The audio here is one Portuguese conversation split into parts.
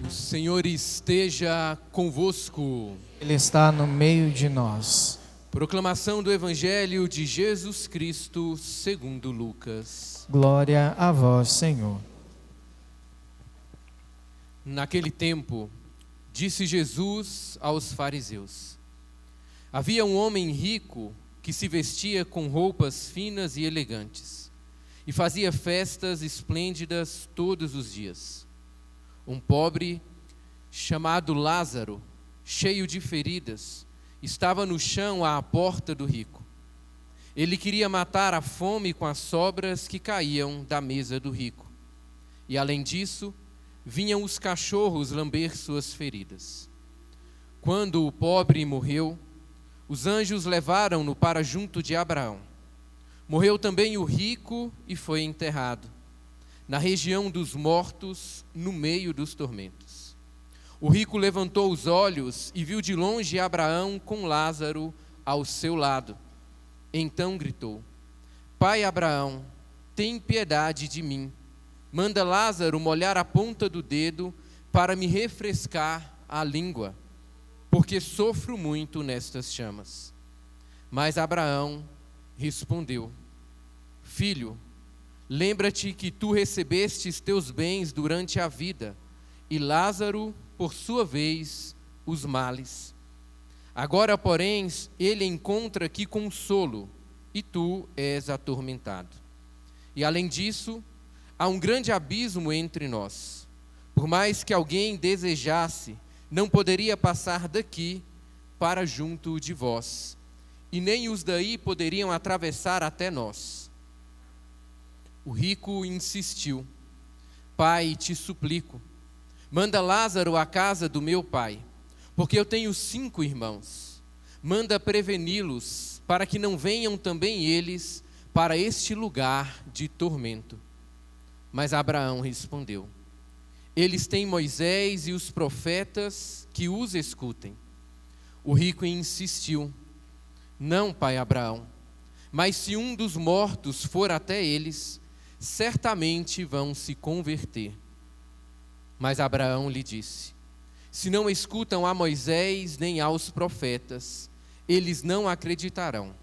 O Senhor esteja convosco. Ele está no meio de nós. Proclamação do Evangelho de Jesus Cristo segundo Lucas. Glória a vós, Senhor. Naquele tempo, disse Jesus aos fariseus: havia um homem rico que se vestia com roupas finas e elegantes e fazia festas esplêndidas todos os dias. Um pobre, chamado Lázaro, cheio de feridas, estava no chão à porta do rico. Ele queria matar a fome com as sobras que caíam da mesa do rico. E além disso, vinham os cachorros lamber suas feridas. Quando o pobre morreu, os anjos levaram-no para junto de Abraão. Morreu também o rico e foi enterrado na região dos mortos, no meio dos tormentos. O rico levantou os olhos e viu de longe Abraão com Lázaro ao seu lado. Então gritou: Pai Abraão, tem piedade de mim. Manda Lázaro molhar a ponta do dedo para me refrescar a língua, porque sofro muito nestas chamas. Mas Abraão respondeu: Filho, lembra-te que tu recebestes teus bens durante a vida, e Lázaro, por sua vez, os males. Agora, porém, ele encontra aqui consolo, e tu és atormentado. E além disso, há um grande abismo entre nós. Por mais que alguém desejasse, não poderia passar daqui para junto de vós, e nem os daí poderiam atravessar até nós. O rico insistiu: Pai, te suplico, manda Lázaro à casa do meu pai, porque eu tenho 5 irmãos. Manda preveni-los, para que não venham também eles para este lugar de tormento. Mas Abraão respondeu: Eles têm Moisés e os profetas, que os escutem. O rico insistiu: Não, pai Abraão, mas se um dos mortos for até eles, certamente vão se converter. Mas Abraão lhe disse: Se não escutam a Moisés nem aos profetas, eles não acreditarão,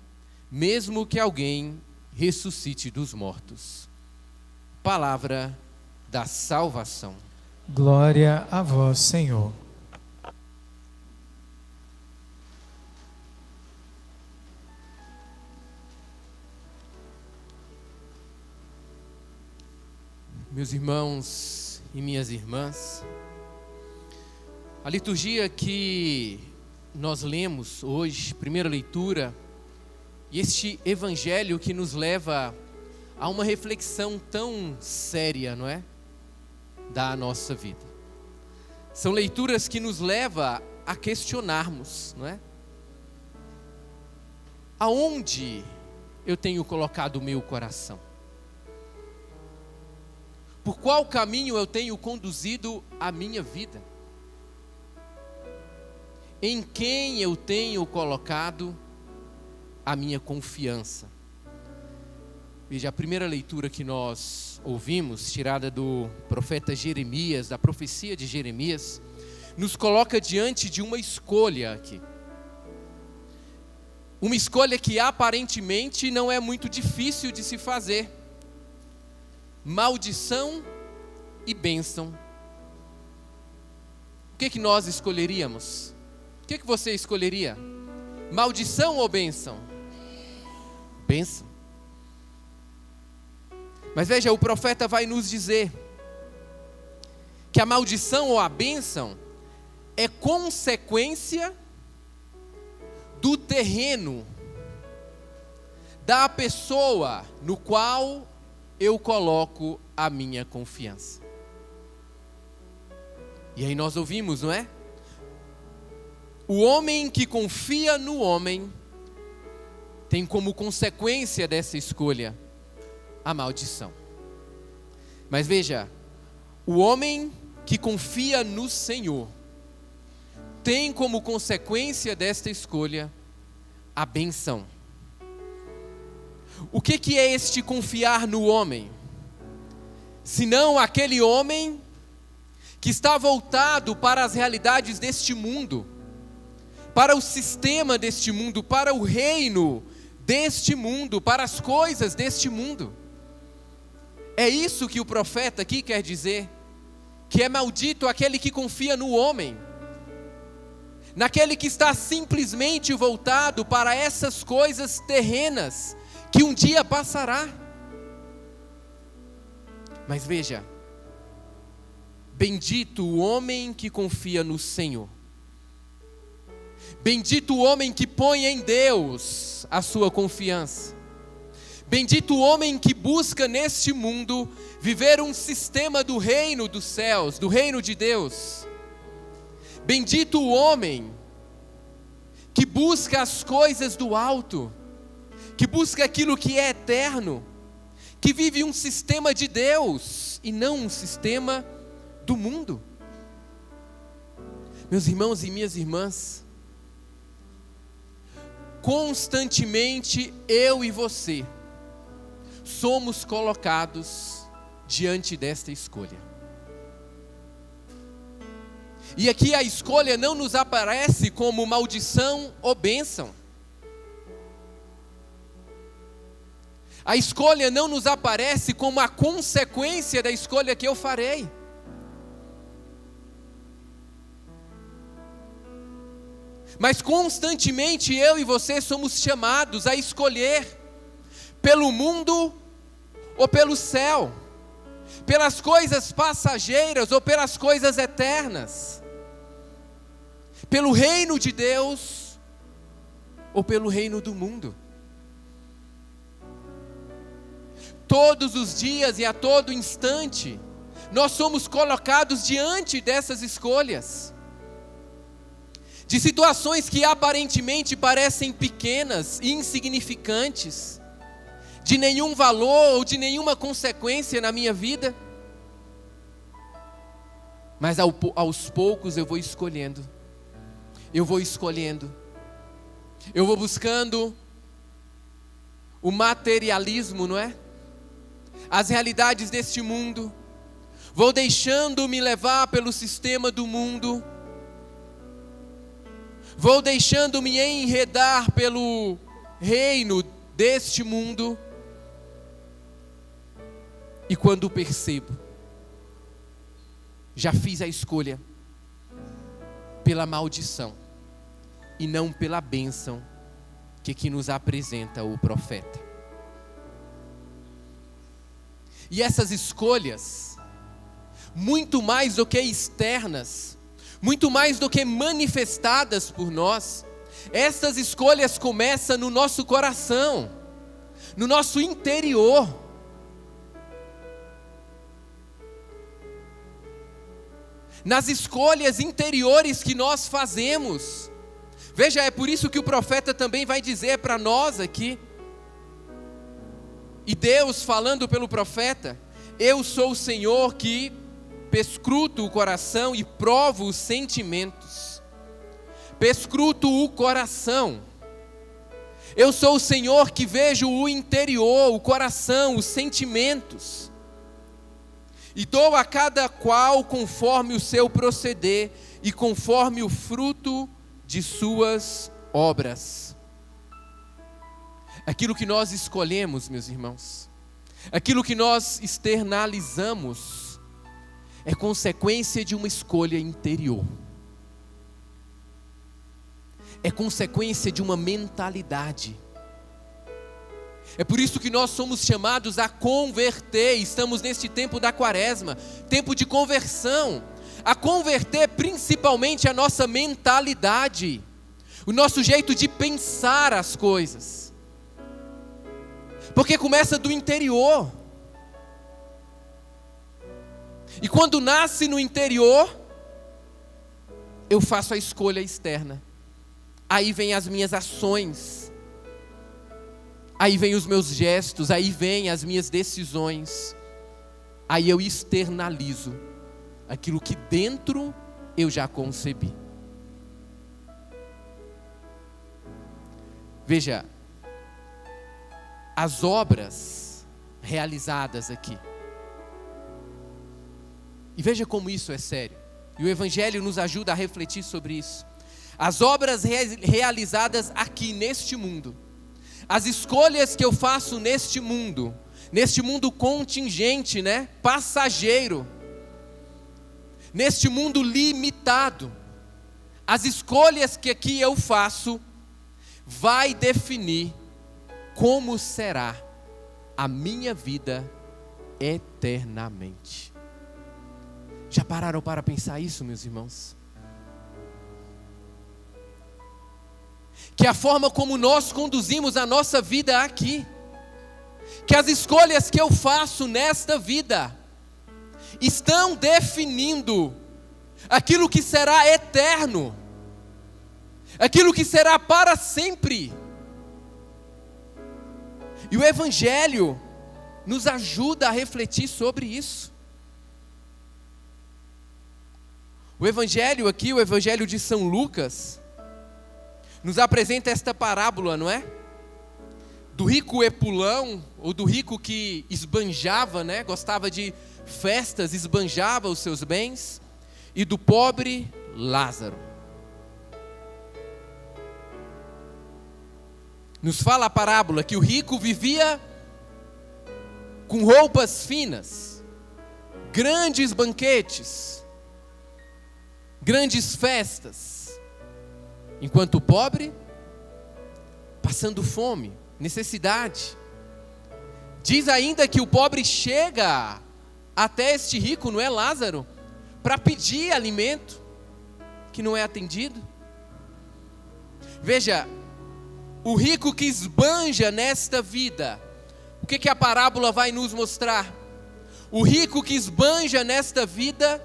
mesmo que alguém ressuscite dos mortos. Palavra da salvação. Glória a vós, Senhor. Meus irmãos e minhas irmãs, a liturgia que nós lemos hoje, primeira leitura, e este evangelho que nos leva a uma reflexão tão séria, não é? Da nossa vida. São leituras que nos levam a questionarmos, não é? Aonde eu tenho colocado o meu coração? Por qual caminho eu tenho conduzido a minha vida? Em quem eu tenho colocado a minha confiança? Veja, a primeira leitura que nós ouvimos, tirada do profeta Jeremias, da profecia de Jeremias, nos coloca diante de uma escolha aqui. Uma escolha que aparentemente não é muito difícil de se fazer. Maldição e bênção. O que nós escolheríamos? O que você escolheria? Maldição ou bênção? Bênção. Mas veja, o profeta vai nos dizer que a maldição ou a bênção é consequência do terreno, da pessoa no qual eu coloco a minha confiança. E aí nós ouvimos, não é? O homem que confia no homem tem como consequência dessa escolha a maldição. Mas veja, o homem que confia no Senhor tem como consequência desta escolha a benção. O que é este confiar no homem? senão aquele homem que está voltado para as realidades deste mundo, para o sistema deste mundo, para o reino deste mundo, para as coisas deste mundo. É isso que o profeta aqui quer dizer, que é maldito aquele que confia no homem, naquele que está simplesmente voltado para essas coisas terrenas, que um dia passará. Mas veja, bendito o homem que confia no Senhor, bendito o homem que põe em Deus a sua confiança, bendito o homem que busca neste mundo viver um sistema do reino dos céus, do reino de Deus. Bendito o homem que busca as coisas do alto, que busca aquilo que é eterno, que vive um sistema de Deus e não um sistema do mundo. Meus irmãos e minhas irmãs, constantemente eu e você somos colocados diante desta escolha. E aqui a escolha não nos aparece como maldição ou bênção. A escolha não nos aparece como a consequência da escolha que eu farei. Mas constantemente eu e você somos chamados a escolher pelo mundo ou pelo céu, pelas coisas passageiras ou pelas coisas eternas, pelo reino de Deus ou pelo reino do mundo. Todos os dias e a todo instante, nós somos colocados diante dessas escolhas, de situações que aparentemente parecem pequenas e insignificantes, de nenhum valor ou de nenhuma consequência na minha vida, mas aos poucos eu vou escolhendo, eu vou buscando o materialismo, não é? As realidades deste mundo, vou deixando-me levar pelo sistema do mundo, vou deixando-me enredar pelo reino deste mundo, e quando percebo, já fiz a escolha pela maldição e não pela bênção que aqui nos apresenta o profeta. E essas escolhas, muito mais do que externas, muito mais do que manifestadas por nós, essas escolhas começam no nosso coração, no nosso interior. Nas escolhas interiores que nós fazemos. Veja, é por isso que o profeta também vai dizer para nós aqui, e Deus falando pelo profeta: eu sou o Senhor que perscruto o coração e provo os sentimentos. Perscruto o coração. Eu sou o Senhor que vejo o interior, o coração, os sentimentos. E dou a cada qual conforme o seu proceder e conforme o fruto de suas obras. Aquilo que nós escolhemos, meus irmãos, aquilo que nós externalizamos, é consequência de uma escolha interior. É consequência de uma mentalidade. É por isso que nós somos chamados a converter. Estamos neste tempo da quaresma, tempo de conversão, a converter principalmente a nossa mentalidade, o nosso jeito de pensar as coisas, porque começa do interior. E quando nasce no interior, eu faço a escolha externa. Aí vem as minhas ações, aí vem os meus gestos, aí vem as minhas decisões. Aí eu externalizo aquilo que dentro eu já concebi. Veja, as obras realizadas aqui, E veja como isso é sério. E o Evangelho nos ajuda a refletir sobre isso. As obras realizadas aqui neste mundo, as escolhas que eu faço neste mundo contingente, né? Passageiro, neste mundo limitado, as escolhas que aqui eu faço vai definir como será a minha vida eternamente. Já pararam para pensar isso, meus irmãos? Que a forma como nós conduzimos a nossa vida aqui, que as escolhas que eu faço nesta vida, estão definindo aquilo que será eterno, aquilo que será para sempre. E o Evangelho nos ajuda a refletir sobre isso. O Evangelho aqui, o Evangelho de São Lucas, nos apresenta esta parábola, não é? Do rico epulão, ou do rico que esbanjava, né? Gostava de festas, esbanjava os seus bens, e do pobre Lázaro. Nos fala a parábola que o rico vivia com roupas finas, grandes banquetes, grandes festas, enquanto o pobre, passando fome, necessidade. Diz ainda que o pobre chega até este rico, não é, Lázaro, para pedir alimento, que não é atendido. Veja, o rico que esbanja nesta vida, o que a parábola vai nos mostrar? O rico que esbanja nesta vida,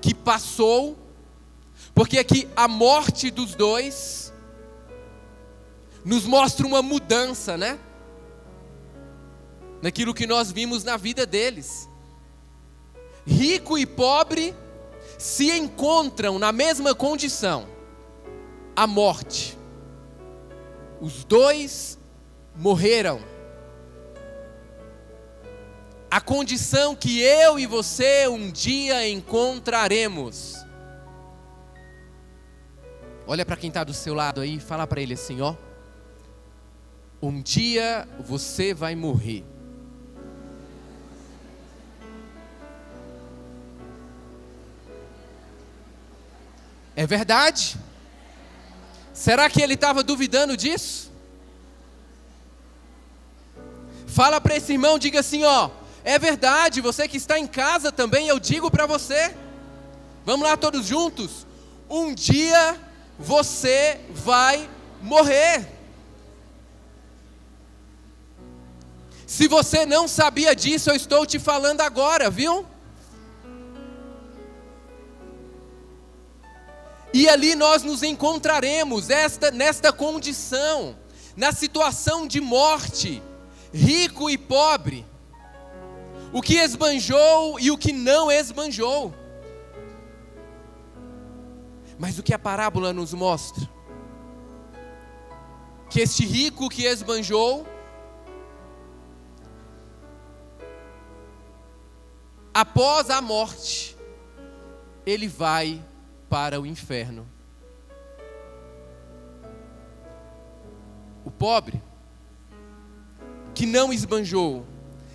que passou, porque aqui a morte dos dois nos mostra uma mudança, né? Naquilo que nós vimos na vida deles. Rico e pobre se encontram na mesma condição, a morte. Os dois morreram. A condição que eu e você um dia encontraremos. Olha para quem está do seu lado aí e fala para ele assim, ó. Um dia você vai morrer. É verdade? Será que ele estava duvidando disso? Fala para esse irmão, diga assim, ó. É verdade, você que está em casa também, eu digo para você. Vamos lá todos juntos. Um dia você vai morrer. Se você não sabia disso, eu estou te falando agora, viu? E ali nós nos encontraremos nesta condição, na situação de morte, rico e pobre, o que esbanjou e o que não esbanjou. Mas o que a parábola nos mostra? Que este rico que esbanjou, após a morte, ele vai para o inferno. O pobre, que não esbanjou,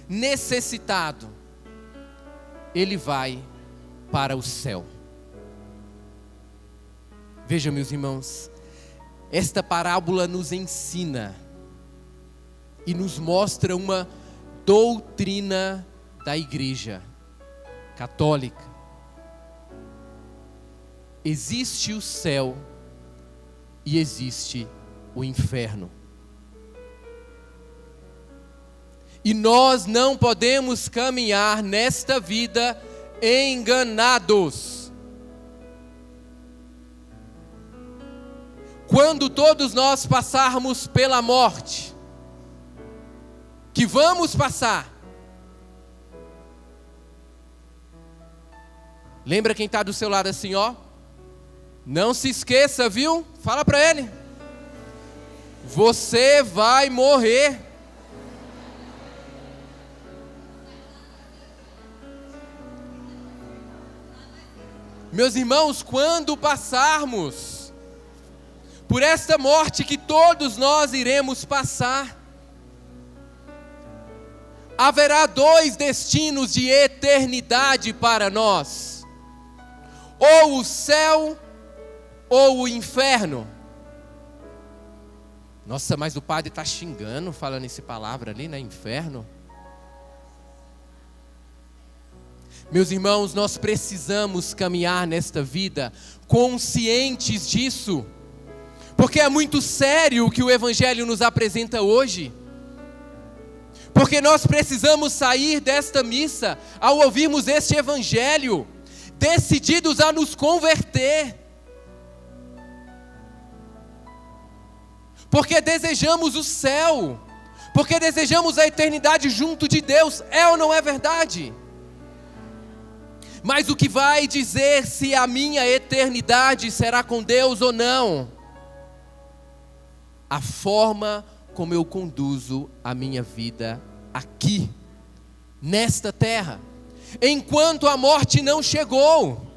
necessitado, ele vai para o céu. Veja, meus irmãos, esta parábola nos ensina e nos mostra uma doutrina da Igreja Católica. Existe o céu e existe o inferno. E nós não podemos caminhar nesta vida enganados. Quando todos nós passarmos pela morte, que vamos passar, lembra quem está do seu lado assim, ó? Não se esqueça, viu? Fala para ele. Você vai morrer. Meus irmãos, quando passarmos por esta morte que todos nós iremos passar, haverá dois destinos de eternidade para nós: ou o céu ou o inferno. Nossa, mas o padre está xingando, falando essa palavra ali, né? Inferno. Meus irmãos, nós precisamos caminhar nesta vida conscientes disso, porque é muito sério o que o Evangelho nos apresenta hoje. Porque nós precisamos sair desta missa, ao ouvirmos este Evangelho, decididos a nos converter. Porque desejamos o céu, porque desejamos a eternidade junto de Deus, é ou não é verdade? Mas o que vai dizer se a minha eternidade será com Deus ou não? A forma como eu conduzo a minha vida aqui, nesta terra, enquanto a morte não chegou.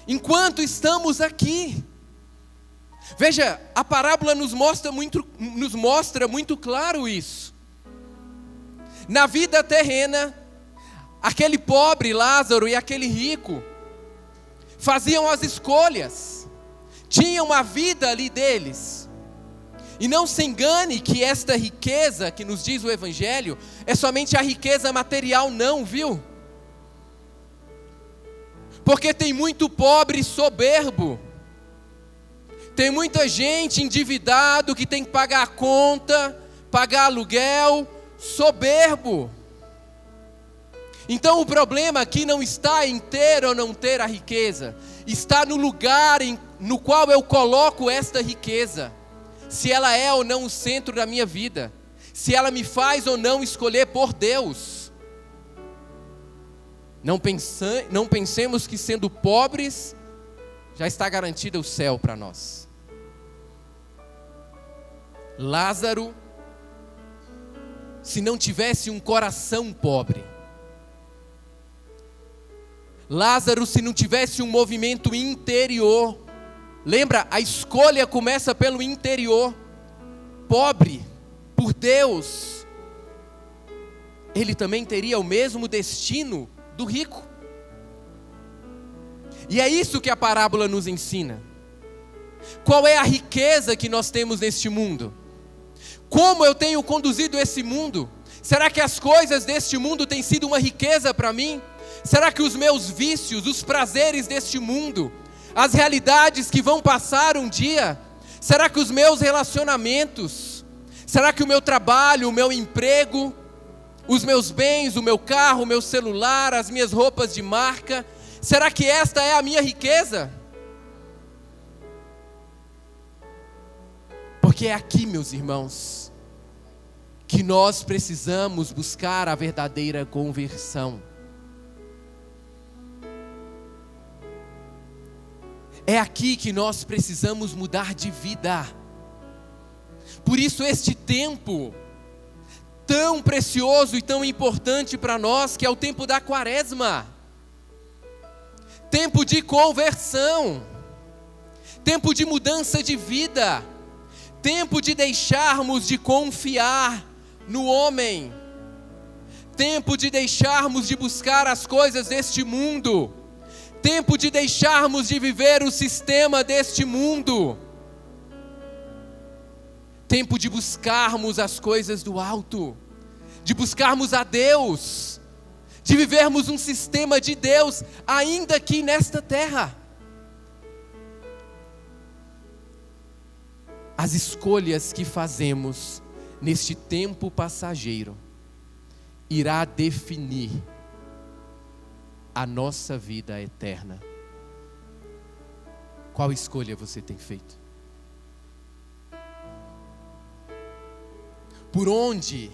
Enquanto estamos aqui. Veja, a parábola nos mostra muito claro isso. Na vida terrena, aquele pobre Lázaro e aquele rico faziam as escolhas, tinham a vida ali deles. E não se engane que esta riqueza que nos diz o Evangelho é somente a riqueza material, não, viu? Porque tem muito pobre soberbo, tem muita gente endividado que tem que pagar a conta, pagar aluguel, soberbo. Então o problema aqui não está em ter ou não ter a riqueza, está no lugar no qual eu coloco esta riqueza. Se ela é ou não o centro da minha vida, se ela me faz ou não escolher por Deus. Não pensemos que sendo pobres já está garantido o céu para nós. Lázaro, se não tivesse um coração pobre, Lázaro, se não tivesse um movimento interior, lembra, a escolha começa pelo interior, pobre, por Deus, ele também teria o mesmo destino do rico. E é isso que a parábola nos ensina. Qual é a riqueza que nós temos neste mundo? Como eu tenho conduzido esse mundo? Será que as coisas deste mundo têm sido uma riqueza para mim? Será que os meus vícios, os prazeres deste mundo, as realidades que vão passar um dia, será que os meus relacionamentos, será que o meu trabalho, o meu emprego, os meus bens, o meu carro, o meu celular, as minhas roupas de marca, será que esta é a minha riqueza? Porque é aqui, meus irmãos, que nós precisamos buscar a verdadeira conversão. É aqui que nós precisamos mudar de vida. Por isso este tempo tão precioso e tão importante para nós, que é o tempo da Quaresma. Tempo de conversão. Tempo de mudança de vida. Tempo de deixarmos de confiar no homem. Tempo de deixarmos de buscar as coisas deste mundo. Tempo de deixarmos de viver o sistema deste mundo. Tempo de buscarmos as coisas do alto. De buscarmos a Deus. De vivermos um sistema de Deus ainda aqui nesta terra. As escolhas que fazemos neste tempo passageiro irá definir a nossa vida eterna. Qual escolha você tem feito? Por onde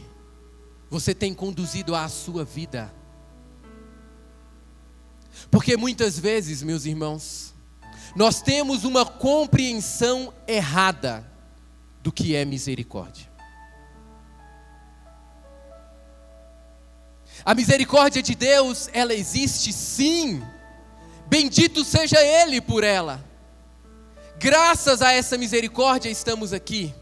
você tem conduzido a sua vida? Porque muitas vezes, meus irmãos, nós temos uma compreensão errada do que é misericórdia. A misericórdia de Deus, ela existe sim. Bendito seja Ele por ela. Graças a essa misericórdia estamos aqui.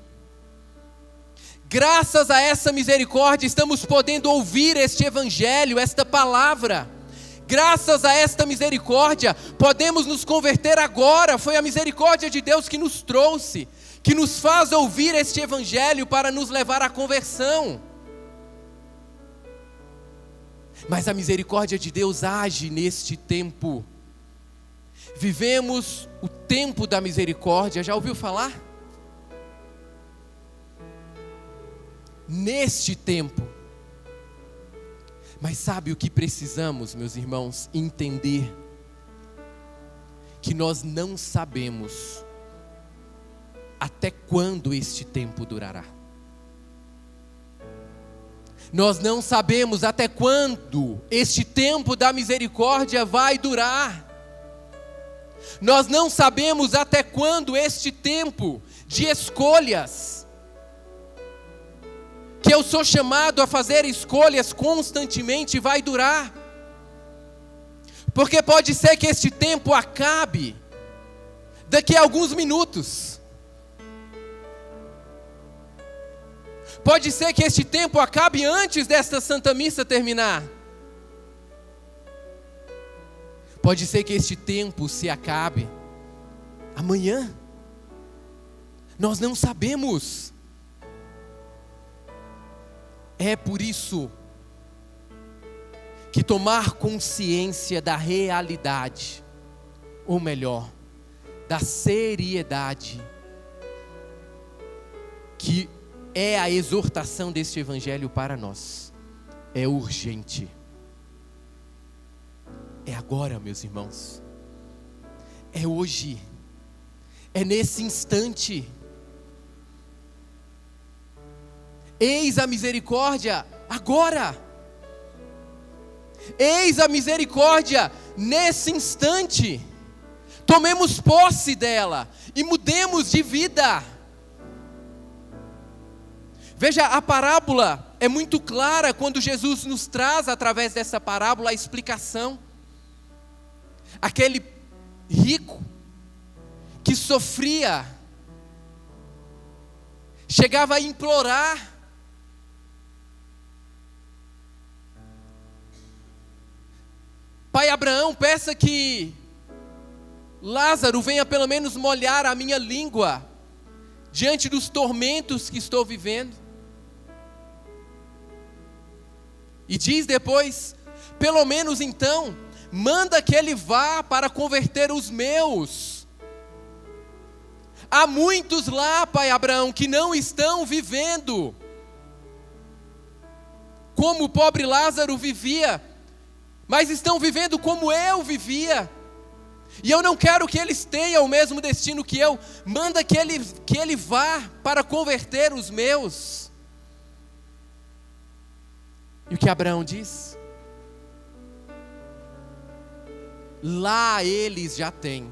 Graças a essa misericórdia estamos podendo ouvir este evangelho, esta palavra. Graças a esta misericórdia podemos nos converter agora. Foi a misericórdia de Deus que nos trouxe, que nos faz ouvir este evangelho para nos levar à conversão. Mas a misericórdia de Deus age neste tempo. Vivemos o tempo da misericórdia, já ouviu falar? Neste tempo. Mas sabe o que precisamos, meus irmãos, entender? Que nós não sabemos até quando este tempo durará. Nós não sabemos até quando este tempo da misericórdia vai durar. Nós não sabemos até quando este tempo de escolhas, que eu sou chamado a fazer escolhas constantemente, vai durar. Porque pode ser que este tempo acabe daqui a alguns minutos. Pode ser que este tempo acabe antes desta Santa Missa terminar. Pode ser que este tempo se acabe amanhã. Nós não sabemos. É por isso que tomar consciência da realidade, ou melhor, da seriedade, que é a exortação deste evangelho para nós, é urgente. É agora, meus irmãos. É hoje. É nesse instante. Eis a misericórdia agora. Eis a misericórdia nesse instante. Tomemos posse dela e mudemos de vida. Veja, a parábola é muito clara quando Jesus nos traz, através dessa parábola, a explicação. Aquele rico que sofria, chegava a implorar. Pai Abraão, peça que Lázaro venha pelo menos molhar a minha língua diante dos tormentos que estou vivendo. E diz depois, pelo menos então, manda que ele vá para converter os meus. Há muitos lá, pai Abraão, que não estão vivendo como o pobre Lázaro vivia, mas estão vivendo como eu vivia. E eu não quero que eles tenham o mesmo destino que eu. Manda que ele vá para converter os meus. E o que Abraão diz? Lá eles já têm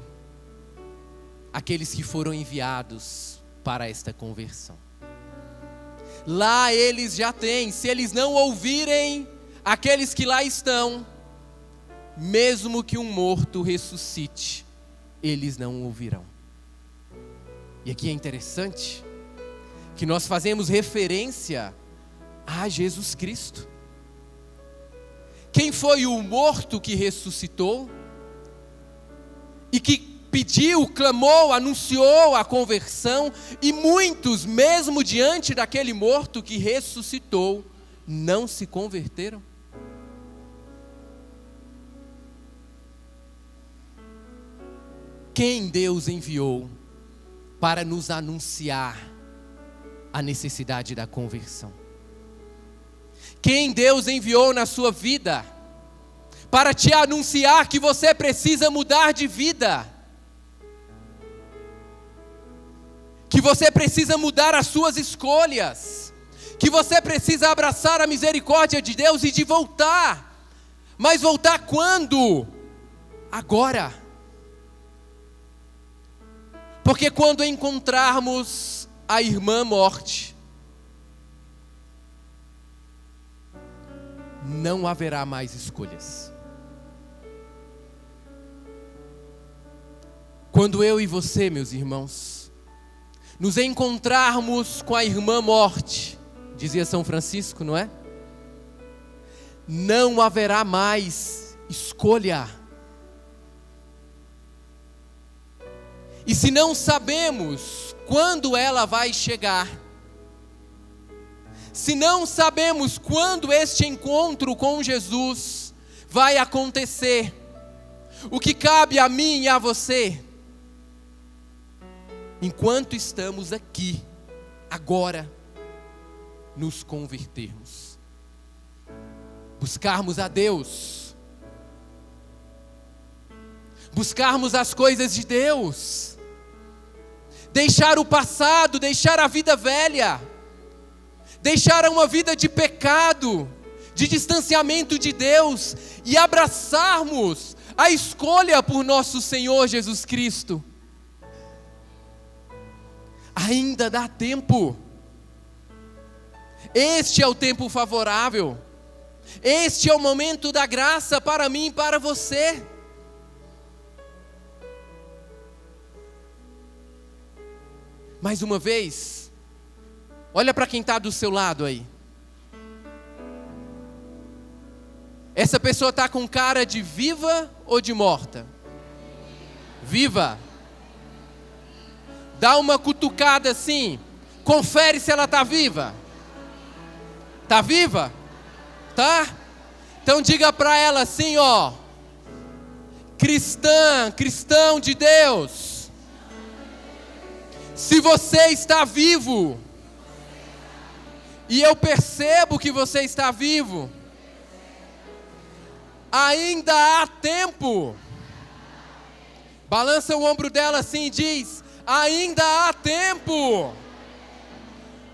aqueles que foram enviados para esta conversão. Lá eles já têm. Se eles não ouvirem aqueles que lá estão, mesmo que um morto ressuscite, eles não ouvirão. E aqui é interessante que nós fazemos referência a Jesus Cristo. Quem foi o morto que ressuscitou e que pediu, clamou, anunciou a conversão, e muitos, mesmo diante daquele morto que ressuscitou, não se converteram? Quem Deus enviou para nos anunciar a necessidade da conversão? Quem Deus enviou na sua vida para te anunciar que você precisa mudar de vida, que você precisa mudar as suas escolhas, que você precisa abraçar a misericórdia de Deus e de voltar. Mas voltar quando? Agora. Porque quando encontrarmos a irmã morte, não haverá mais escolhas. Quando eu e você, meus irmãos, nos encontrarmos com a irmã morte, dizia São Francisco, não é? Não haverá mais escolha. E se não sabemos quando ela vai chegar, se não sabemos quando este encontro com Jesus vai acontecer, o que cabe a mim e a você, enquanto estamos aqui, agora, nos convertermos, buscarmos a Deus, buscarmos as coisas de Deus, deixar o passado, deixar a vida velha, deixar uma vida de pecado, de distanciamento de Deus e abraçarmos a escolha por nosso Senhor Jesus Cristo. Ainda dá tempo. Este é o tempo favorável. Este é o momento da graça para mim e para você. Mais uma vez, olha para quem está do seu lado aí. Essa pessoa está com cara de viva ou de morta? Viva. Dá uma cutucada assim, confere se ela está viva. Está viva? Tá? Então diga para ela assim, ó: cristã, cristão de Deus, se você está vivo, e eu percebo que você está vivo, ainda há tempo. Balança o ombro dela assim e diz: ainda há tempo.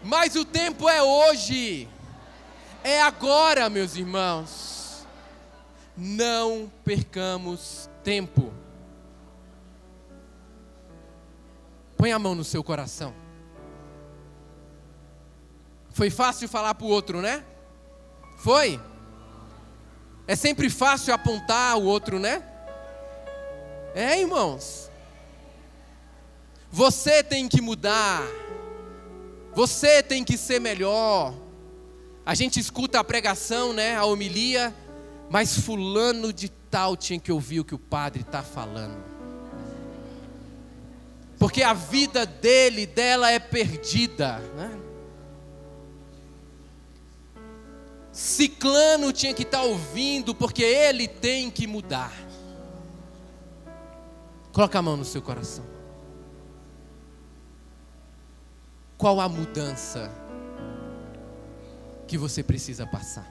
Mas o tempo é hoje. É agora, meus irmãos. Não percamos tempo. Põe a mão no seu coração. Foi fácil falar para o outro, né? Foi? É sempre fácil apontar o outro, né? É, irmãos. Você tem que mudar. Você tem que ser melhor. A gente escuta a pregação, né? A homilia. Mas fulano de tal tinha que ouvir o que o padre está falando. Porque a vida dela é perdida, né? Ciclano tinha que estar ouvindo, porque ele tem que mudar. Coloca a mão no seu coração. Qual a mudança que você precisa passar?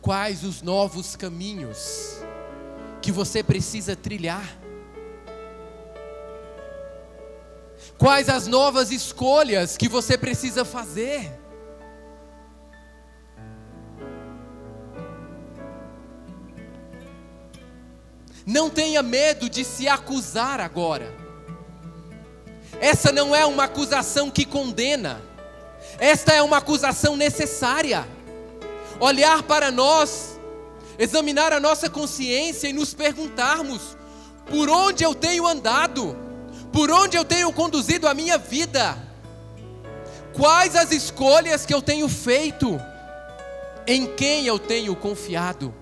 Quais os novos caminhos que você precisa trilhar? Quais as novas escolhas que você precisa fazer? Não tenha medo de se acusar agora. Essa não é uma acusação que condena. Esta é uma acusação necessária. Olhar para nós, examinar a nossa consciência e nos perguntarmos: por onde eu tenho andado? Por onde eu tenho conduzido a minha vida? Quais as escolhas que eu tenho feito? Em quem eu tenho confiado?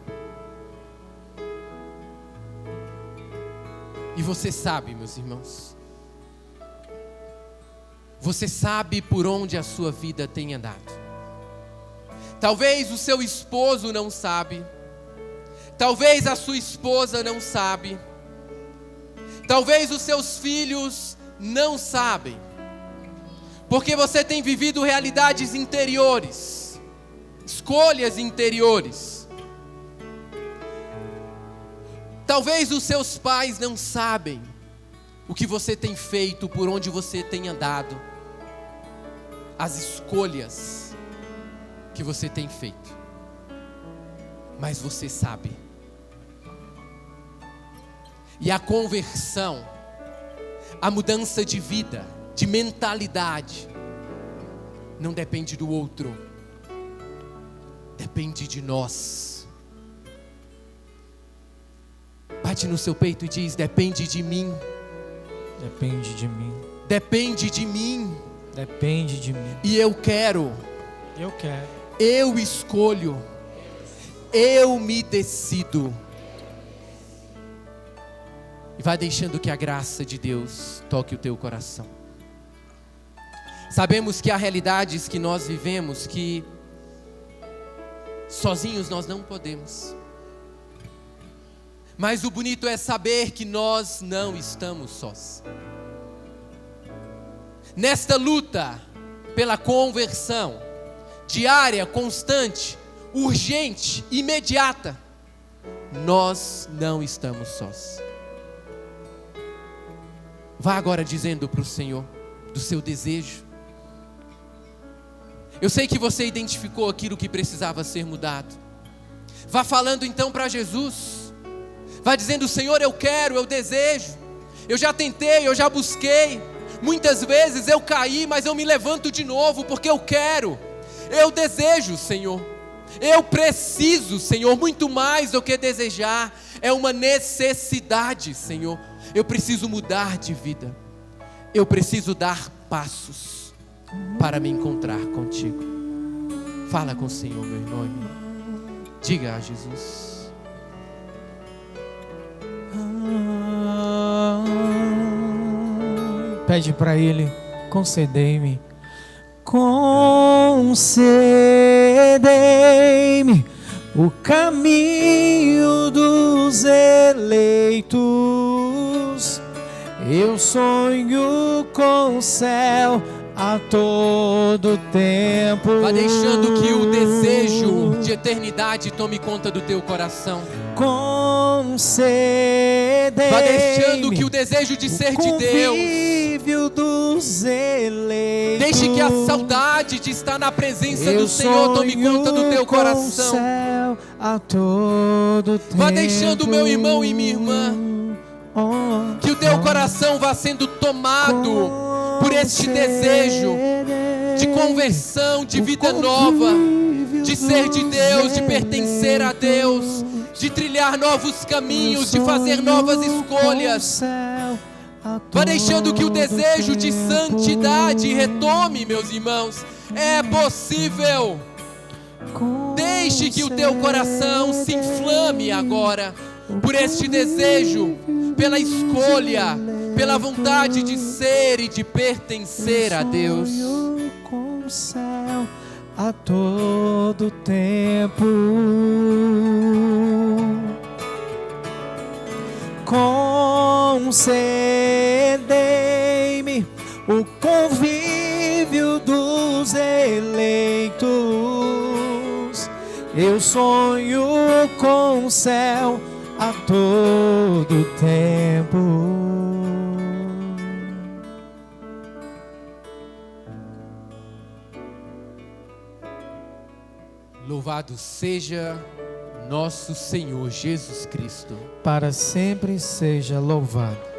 E você sabe, meus irmãos, você sabe por onde a sua vida tem andado. Talvez o seu esposo não sabe, talvez a sua esposa não sabe, talvez os seus filhos não sabem, porque você tem vivido realidades interiores, escolhas interiores. Talvez os seus pais não sabem o que você tem feito, por onde você tem andado, as escolhas que você tem feito, mas você sabe. E a conversão, a mudança de vida, de mentalidade, não depende do outro, depende de nós. Bate no seu peito e diz: depende de mim. Depende de mim. Depende de mim. Depende de mim. E eu quero. Eu quero. Eu escolho. Eu me decido. E vai deixando que a graça de Deus toque o teu coração. Sabemos que há realidades que nós vivemos que sozinhos nós não podemos. Mas o bonito é saber que nós não estamos sós. Nesta luta pela conversão, diária, constante, urgente, imediata, nós não estamos sós. Vá agora dizendo para o Senhor do seu desejo. Eu sei que você identificou aquilo que precisava ser mudado. Vá falando então para Jesus. Vá dizendo: Senhor, eu quero, eu desejo. Eu já tentei, eu já busquei. Muitas vezes eu caí, mas eu me levanto de novo porque eu quero. Eu desejo, Senhor. Eu preciso, Senhor, muito mais do que desejar. É uma necessidade, Senhor. Eu preciso mudar de vida. Eu preciso dar passos para me encontrar contigo. Fala com o Senhor, meu irmão e minha irmã. Diga a Jesus. Pede para Ele: concedei-me. Concedei-me o caminho dos eleitos. Eu sonho com o céu a todo tempo. Vá deixando que o desejo de eternidade tome conta do teu coração. Concedei. Vá deixando que o desejo de ser de Deus. Dos eleitos. Deixe que a saudade de estar na presença do Senhor tome conta do teu coração. Céu a todo tempo. Vá deixando, meu irmão e minha irmã, que o teu coração vá sendo tomado por este desejo de conversão, de vida nova, de ser de Deus, de pertencer a Deus, de trilhar novos caminhos, de fazer novas escolhas. Vá deixando que o desejo de santidade retome, meus irmãos. É possível. Deixe que o teu coração se inflame agora por este desejo, pela escolha, pela vontade de ser e de pertencer a Deus. Com o céu a todo tempo. Concedei-me o convívio dos eleitos. Eu sonho com o céu a todo tempo. Louvado seja nosso Senhor Jesus Cristo. Para sempre seja louvado.